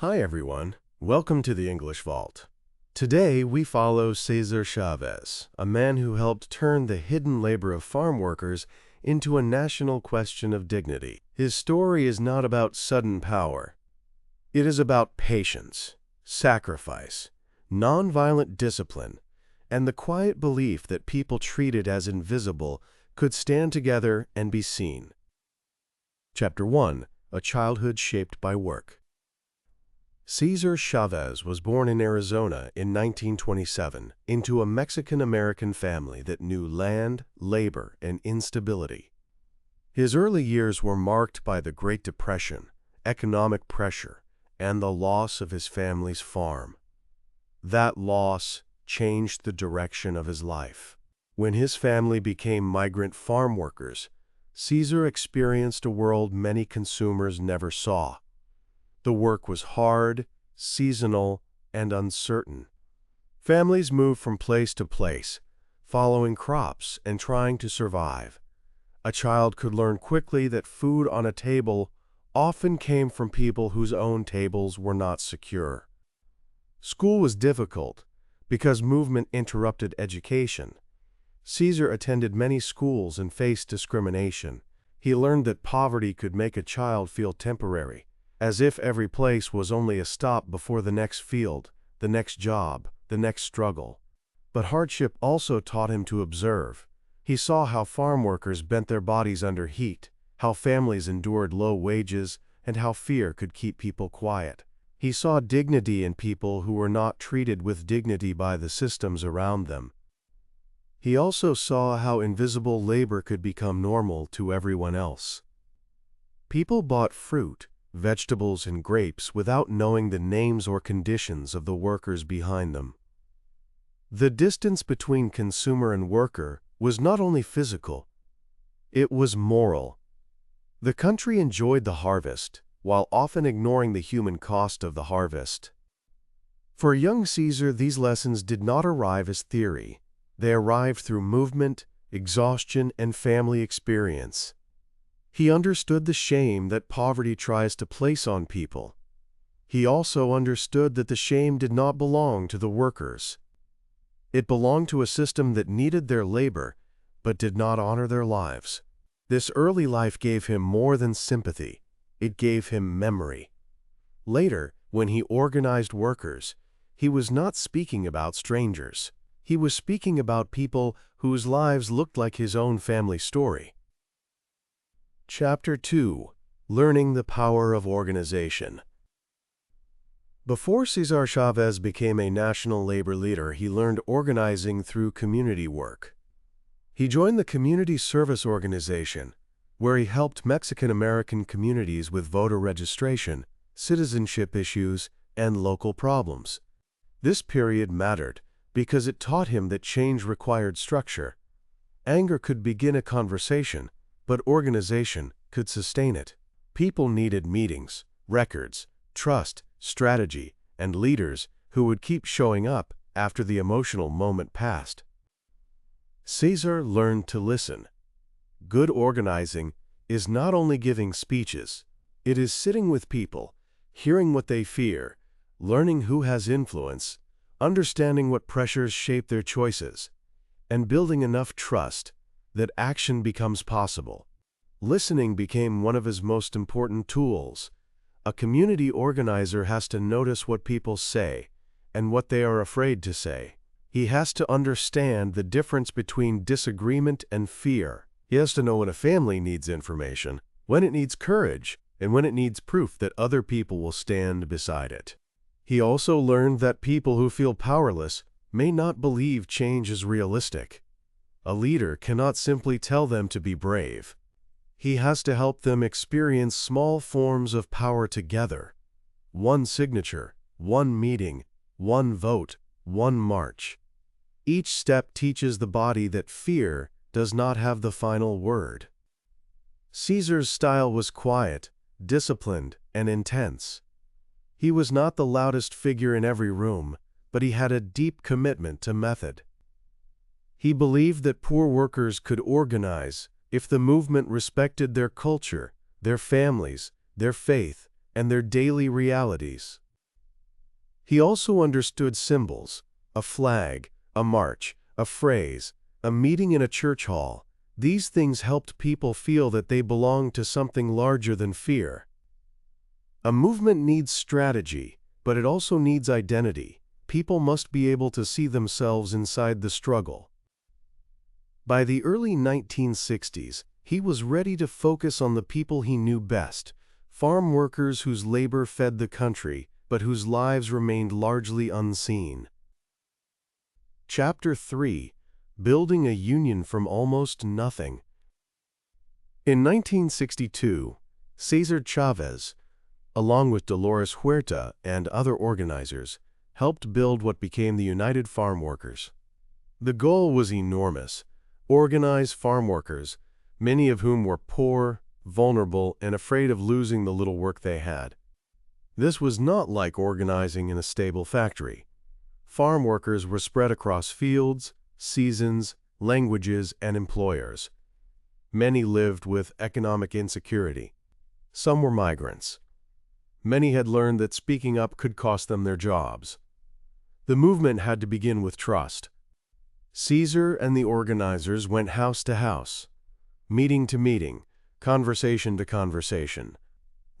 Hi everyone, welcome to the English Vault. Today we follow Cesar Chavez, a man who helped turn the hidden labor of farm workers into a national question of dignity. His story is not about sudden power. It is about patience, sacrifice, nonviolent discipline, and the quiet belief that people treated as invisible could stand together and be seen. Chapter 1. A Childhood Shaped by Work. Cesar Chavez was born in Arizona in 1927 into a Mexican-American family that knew land, labor, and instability. His early years were marked by the Great Depression, economic pressure, and the loss of his family's farm. That loss changed the direction of his life. When his family became migrant farm workers, Cesar experienced a world many consumers never saw. The work was hard, seasonal, and uncertain. Families moved from place to place, following crops and trying to survive. A child could learn quickly that food on a table often came from people whose own tables were not secure. School was difficult because movement interrupted education. Cesar attended many schools and faced discrimination. He learned that poverty could make a child feel temporary, as if every place was only a stop before the next field, the next job, the next struggle. But hardship also taught him to observe. He saw how farm workers bent their bodies under heat, how families endured low wages, and how fear could keep people quiet. He saw dignity in people who were not treated with dignity by the systems around them. He also saw how invisible labor could become normal to everyone else. People bought fruit, vegetables, and grapes without knowing the names or conditions of the workers behind them. The distance between consumer and worker was not only physical, it was moral. The country enjoyed the harvest, while often ignoring the human cost of the harvest. For young Cesar, these lessons did not arrive as theory. They arrived through movement, exhaustion, and family experience. He understood the shame that poverty tries to place on people. He also understood that the shame did not belong to the workers. It belonged to a system that needed their labor, but did not honor their lives. This early life gave him more than sympathy. It gave him memory. Later, when he organized workers, he was not speaking about strangers. He was speaking about people whose lives looked like his own family story. Chapter 2. Learning the Power of Organization. Before Cesar Chavez became a national labor leader, he learned organizing through community work. He joined the Community Service Organization, where he helped Mexican-American communities with voter registration, citizenship issues, and local problems. This period mattered because it taught him that change required structure. Anger could begin a conversation, but organization could sustain it. People needed meetings, records, trust, strategy, and leaders who would keep showing up after the emotional moment passed. Cesar learned to listen. Good organizing is not only giving speeches, it is sitting with people, hearing what they fear, learning who has influence, understanding what pressures shape their choices, and building enough trust that action becomes possible. Listening became one of his most important tools. A community organizer has to notice what people say and what they are afraid to say. He has to understand the difference between disagreement and fear. He has to know when a family needs information, when it needs courage, and when it needs proof that other people will stand beside it. He also learned that people who feel powerless may not believe change is realistic. A leader cannot simply tell them to be brave. He has to help them experience small forms of power together. One signature, one meeting, one vote, one march. Each step teaches the body that fear does not have the final word. Cesar's style was quiet, disciplined, and intense. He was not the loudest figure in every room, but he had a deep commitment to method. He believed that poor workers could organize if the movement respected their culture, their families, their faith, and their daily realities. He also understood symbols: a flag, a march, a phrase, a meeting in a church hall. These things helped people feel that they belonged to something larger than fear. A movement needs strategy, but it also needs identity. People must be able to see themselves inside the struggle. By the early 1960s, he was ready to focus on the people he knew best: farm workers whose labor fed the country, but whose lives remained largely unseen. Chapter 3: Building a Union from Almost Nothing. In 1962, Cesar Chavez, along with Dolores Huerta and other organizers, helped build what became the United Farm Workers. The goal was enormous: organize farm workers, many of whom were poor, vulnerable, and afraid of losing the little work they had. This was not like organizing in a stable factory. Farm workers were spread across fields, seasons, languages, and employers. Many lived with economic insecurity. Some were migrants. Many had learned that speaking up could cost them their jobs. The movement had to begin with trust. Cesar and the organizers went house to house, meeting to meeting, conversation to conversation.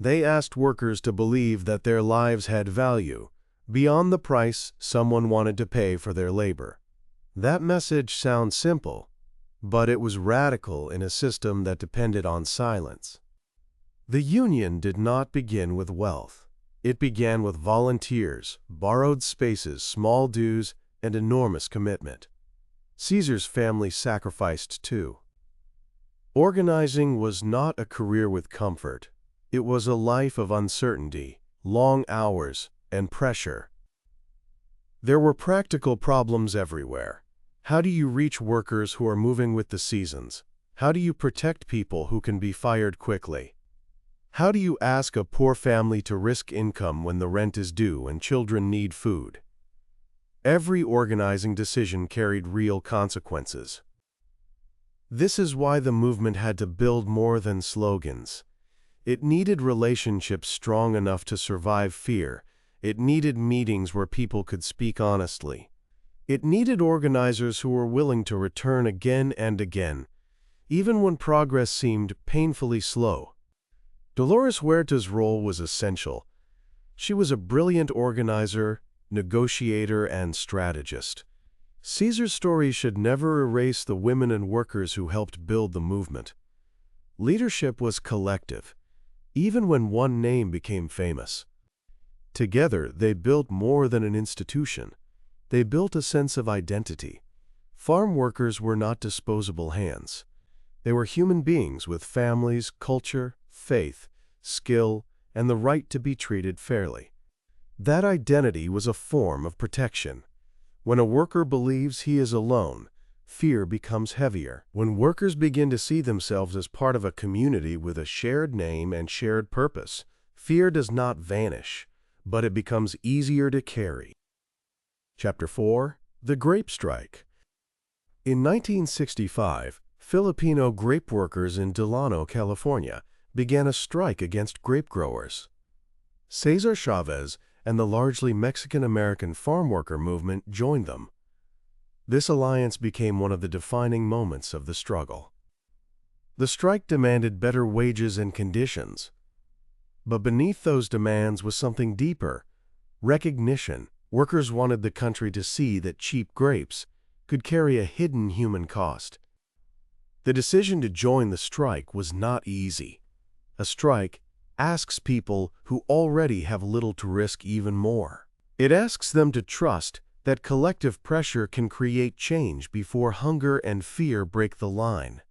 They asked workers to believe that their lives had value, beyond the price someone wanted to pay for their labor. That message sounds simple, but it was radical in a system that depended on silence. The union did not begin with wealth. It began with volunteers, borrowed spaces, small dues, and enormous commitment. Cesar's family sacrificed too. Organizing was not a career with comfort. It was a life of uncertainty, long hours, and pressure. There were practical problems everywhere. How do you reach workers who are moving with the seasons? How do you protect people who can be fired quickly? How do you ask a poor family to risk income when the rent is due and children need food? Every organizing decision carried real consequences. This is why the movement had to build more than slogans. It needed relationships strong enough to survive fear. It needed meetings where people could speak honestly. It needed organizers who were willing to return again and again, even when progress seemed painfully slow. Dolores Huerta's role was essential. She was a brilliant organizer, negotiator, and strategist. Cesar's story should never erase the women and workers who helped build the movement. Leadership was collective, even when one name became famous. Together, they built more than an institution. They built a sense of identity. Farm workers were not disposable hands. They were human beings with families, culture, faith, skill, and the right to be treated fairly. That identity was a form of protection. When a worker believes he is alone, fear becomes heavier. When workers begin to see themselves as part of a community with a shared name and shared purpose, fear does not vanish, but it becomes easier to carry. Chapter 4: The Grape Strike. In 1965, Filipino grape workers in Delano, California, began a strike against grape growers. Cesar Chavez and the largely Mexican-American farm worker movement joined them. This alliance became one of the defining moments of the struggle. The strike demanded better wages and conditions. But beneath those demands was something deeper: recognition. Workers wanted the country to see that cheap grapes could carry a hidden human cost. The decision to join the strike was not easy. A strike asks people who already have little to risk even more. It asks them to trust that collective pressure can create change before hunger and fear break the line.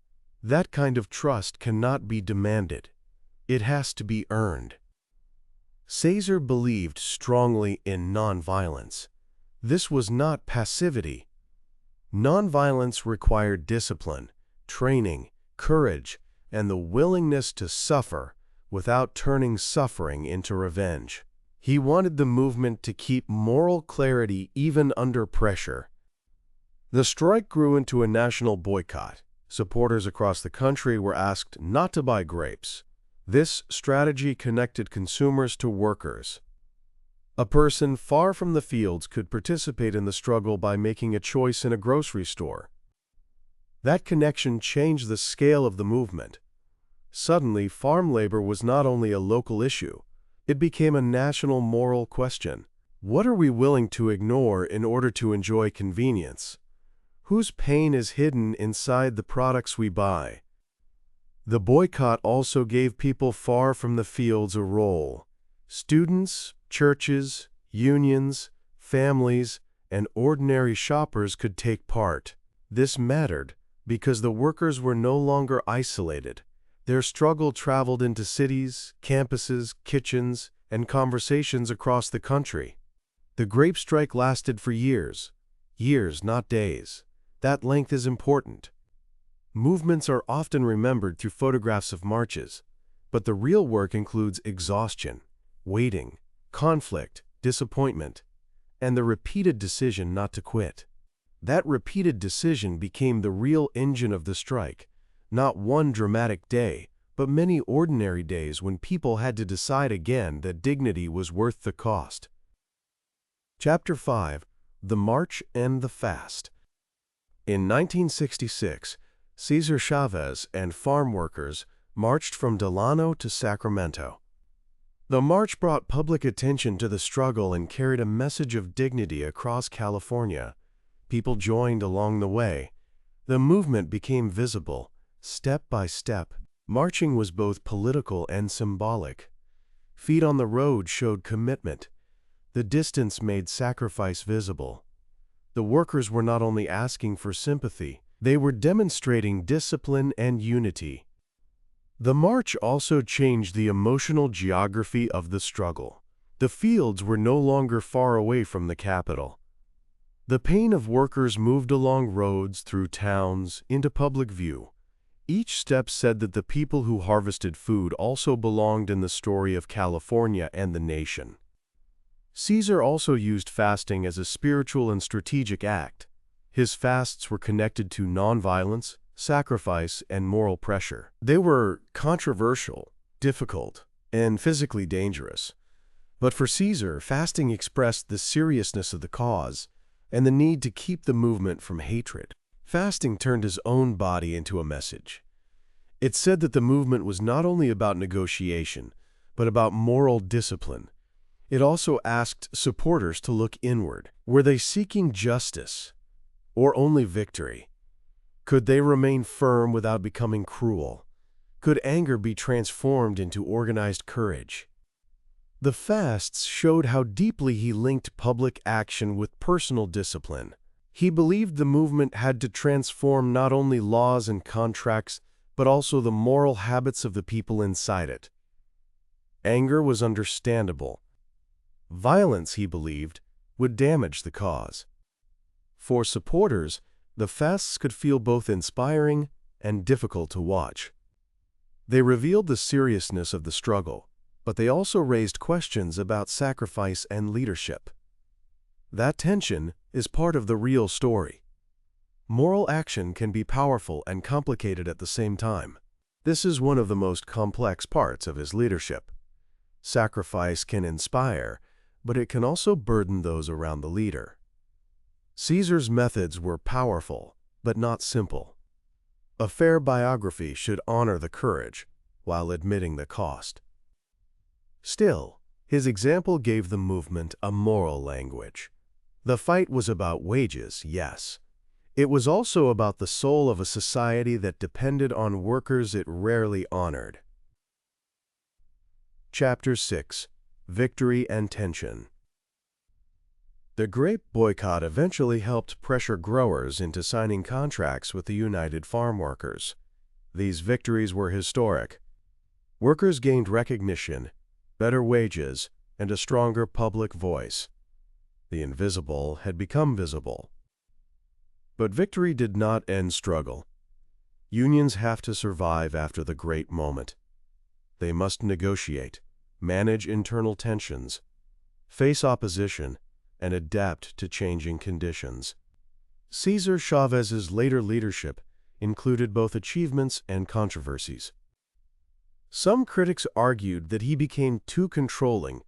That kind of trust cannot be demanded. It has to be earned. Cesar believed strongly in nonviolence. This was not passivity. Nonviolence required discipline, training, courage, and the willingness to suffer without turning suffering into revenge. He wanted the movement to keep moral clarity even under pressure. The strike grew into a national boycott. Supporters across the country were asked not to buy grapes. This strategy connected consumers to workers. A person far from the fields could participate in the struggle by making a choice in a grocery store. That connection changed the scale of the movement. Suddenly, farm labor was not only a local issue, it became a national moral question. What are we willing to ignore in order to enjoy convenience? Whose pain is hidden inside the products we buy? The boycott also gave people far from the fields a role. Students, churches, unions, families, and ordinary shoppers could take part. This mattered because the workers were no longer isolated. Their struggle traveled into cities, campuses, kitchens, and conversations across the country. The grape strike lasted for years. Years, not days. That length is important. Movements are often remembered through photographs of marches, but the real work includes exhaustion, waiting, conflict, disappointment, and the repeated decision not to quit. That repeated decision became the real engine of the strike, not one dramatic day, but many ordinary days when people had to decide again that dignity was worth the cost. Chapter 5: The March and the Fast. In 1966, Cesar Chavez and farm workers marched from Delano to Sacramento. The march brought public attention to the struggle and carried a message of dignity across California. People joined along the way. The movement became visible, step by step. Marching was both political and symbolic. Feet on the road showed commitment. The distance made sacrifice visible. The workers were not only asking for sympathy, they were demonstrating discipline and unity. The march also changed the emotional geography of the struggle. The fields were no longer far away from the capital. The pain of workers moved along roads, through towns, into public view. Each step said that the people who harvested food also belonged in the story of California and the nation. Cesar also used fasting as a spiritual and strategic act. His fasts were connected to nonviolence, sacrifice, and moral pressure. They were controversial, difficult, and physically dangerous. But for Cesar, fasting expressed the seriousness of the cause and the need to keep the movement from hatred. Fasting turned his own body into a message. It said that the movement was not only about negotiation, but about moral discipline. It also asked supporters to look inward. Were they seeking justice or only victory? Could they remain firm without becoming cruel? Could anger be transformed into organized courage? The fasts showed how deeply he linked public action with personal discipline. He believed the movement had to transform not only laws and contracts, but also the moral habits of the people inside it. Anger was understandable. Violence, he believed, would damage the cause. For supporters, the fasts could feel both inspiring and difficult to watch. They revealed the seriousness of the struggle, but they also raised questions about sacrifice and leadership. That tension is part of the real story. Moral action can be powerful and complicated at the same time. This is one of the most complex parts of his leadership. Sacrifice can inspire, but it can also burden those around the leader. Caesar's methods were powerful, but not simple. A fair biography should honor the courage, while admitting the cost. Still, his example gave the movement a moral language. The fight was about wages, yes. It was also about the soul of a society that depended on workers it rarely honored. Chapter 6: Victory and Tension. The grape boycott eventually helped pressure growers into signing contracts with the United Farm Workers. These victories were historic. Workers gained recognition, better wages, and a stronger public voice. The invisible had become visible. But victory did not end struggle. Unions have to survive after the great moment. They must negotiate, manage internal tensions, face opposition, and adapt to changing conditions. Cesar Chavez's later leadership included both achievements and controversies. Some critics argued that he became too controlling,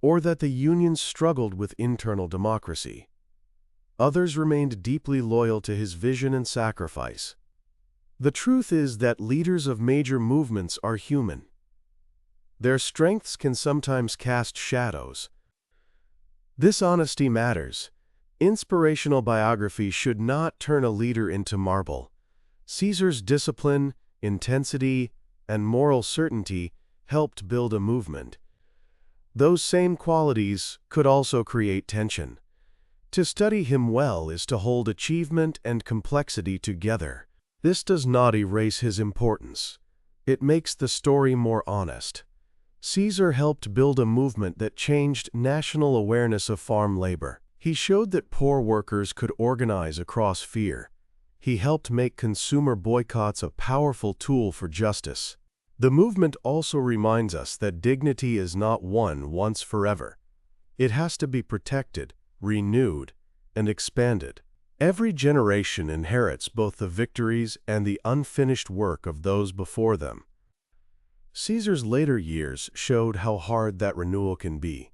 or that the unions struggled with internal democracy. Others remained deeply loyal to his vision and sacrifice. The truth is that leaders of major movements are human. Their strengths can sometimes cast shadows. This honesty matters. Inspirational biography should not turn a leader into marble. Cesar's discipline, intensity, and moral certainty helped build a movement. Those same qualities could also create tension. To study him well is to hold achievement and complexity together. This does not erase his importance. It makes the story more honest. Cesar helped build a movement that changed national awareness of farm labor. He showed that poor workers could organize across fear. He helped make consumer boycotts a powerful tool for justice. The movement also reminds us that dignity is not won once forever. It has to be protected, renewed, and expanded. Every generation inherits both the victories and the unfinished work of those before them. Cesar's later years showed how hard that renewal can be.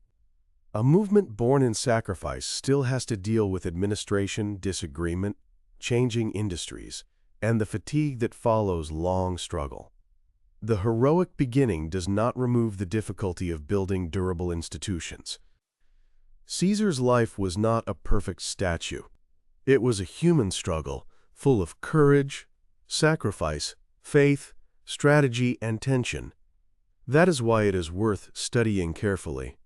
A movement born in sacrifice still has to deal with administration, disagreement, changing industries, and the fatigue that follows long struggle. The heroic beginning does not remove the difficulty of building durable institutions. Caesar's life was not a perfect statue. It was a human struggle, full of courage, sacrifice, faith, strategy, and tension. That is why it is worth studying carefully.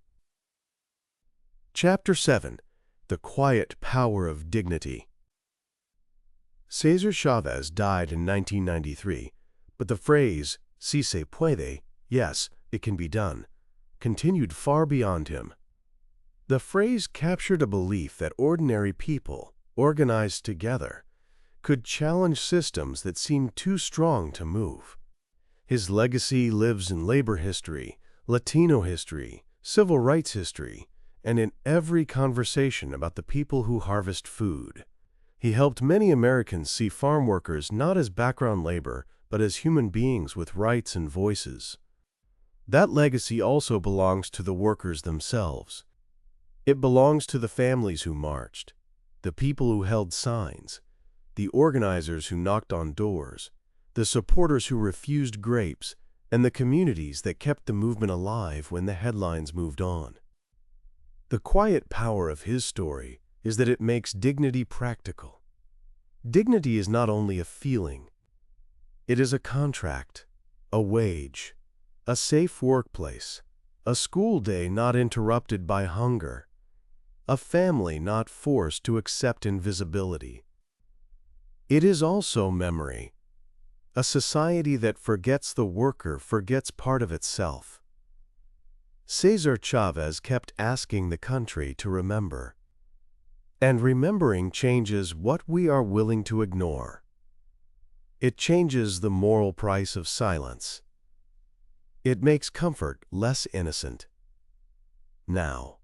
Chapter 7. The Quiet Power of Dignity. Cesar Chavez died in 1993, but the phrase, "Si se puede," yes, it can be done, continued far beyond him. The phrase captured a belief that ordinary people, organized together, could challenge systems that seemed too strong to move. His legacy lives in labor history, Latino history, civil rights history, and in every conversation about the people who harvest food. He helped many Americans see farm workers not as background labor, but as human beings with rights and voices. That legacy also belongs to the workers themselves. It belongs to the families who marched, the people who held signs, the organizers who knocked on doors, the supporters who refused grapes, and the communities that kept the movement alive when the headlines moved on. The quiet power of his story is that it makes dignity practical. Dignity is not only a feeling. It is a contract, a wage, a safe workplace, a school day not interrupted by hunger, a family not forced to accept invisibility. It is also memory. A society that forgets the worker forgets part of itself. Cesar Chavez kept asking the country to remember. And remembering changes what we are willing to ignore. It changes the moral price of silence. It makes comfort less innocent. Now.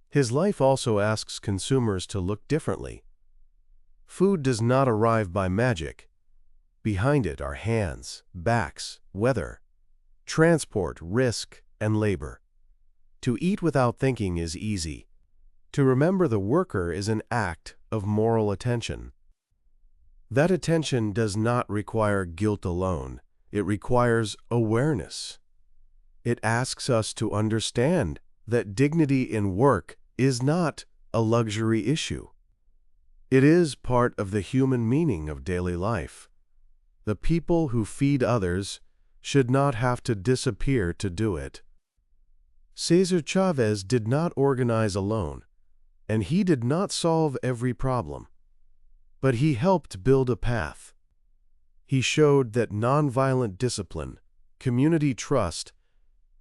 His life also asks consumers to look differently. Food does not arrive by magic. Behind it are hands, backs, weather, transport, risk, and labor. To eat without thinking is easy. To remember the worker is an act of moral attention. That attention does not require guilt alone. It requires awareness. It asks us to understand that dignity in work is not a luxury issue. It is part of the human meaning of daily life. The people who feed others should not have to disappear to do it. Cesar Chavez did not organize alone, and he did not solve every problem, but he helped build a path. He showed that nonviolent discipline, community trust,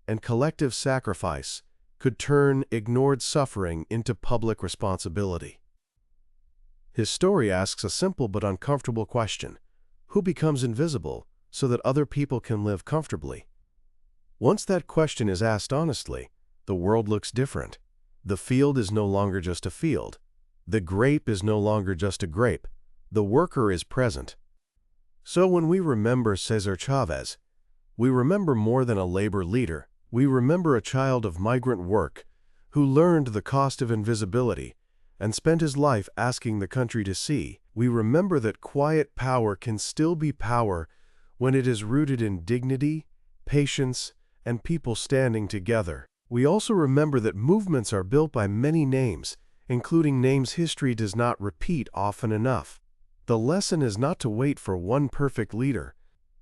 and collective sacrifice could turn ignored suffering into public responsibility. His story asks a simple but uncomfortable question: who becomes invisible so that other people can live comfortably? Once that question is asked honestly, the world looks different. The field is no longer just a field. The grape is no longer just a grape. The worker is present. So when we remember Cesar Chavez, we remember more than a labor leader, We remember a child of migrant work who learned the cost of invisibility and spent his life asking the country to see. We remember that quiet power can still be power when it is rooted in dignity, patience, and people standing together. We also remember that movements are built by many names, including names history does not repeat often enough. The lesson is not to wait for one perfect leader.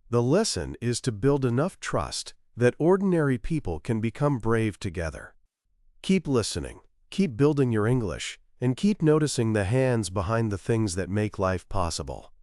The lesson is to build enough trust that ordinary people can become brave together. Keep listening, keep building your English, and keep noticing the hands behind the things that make life possible.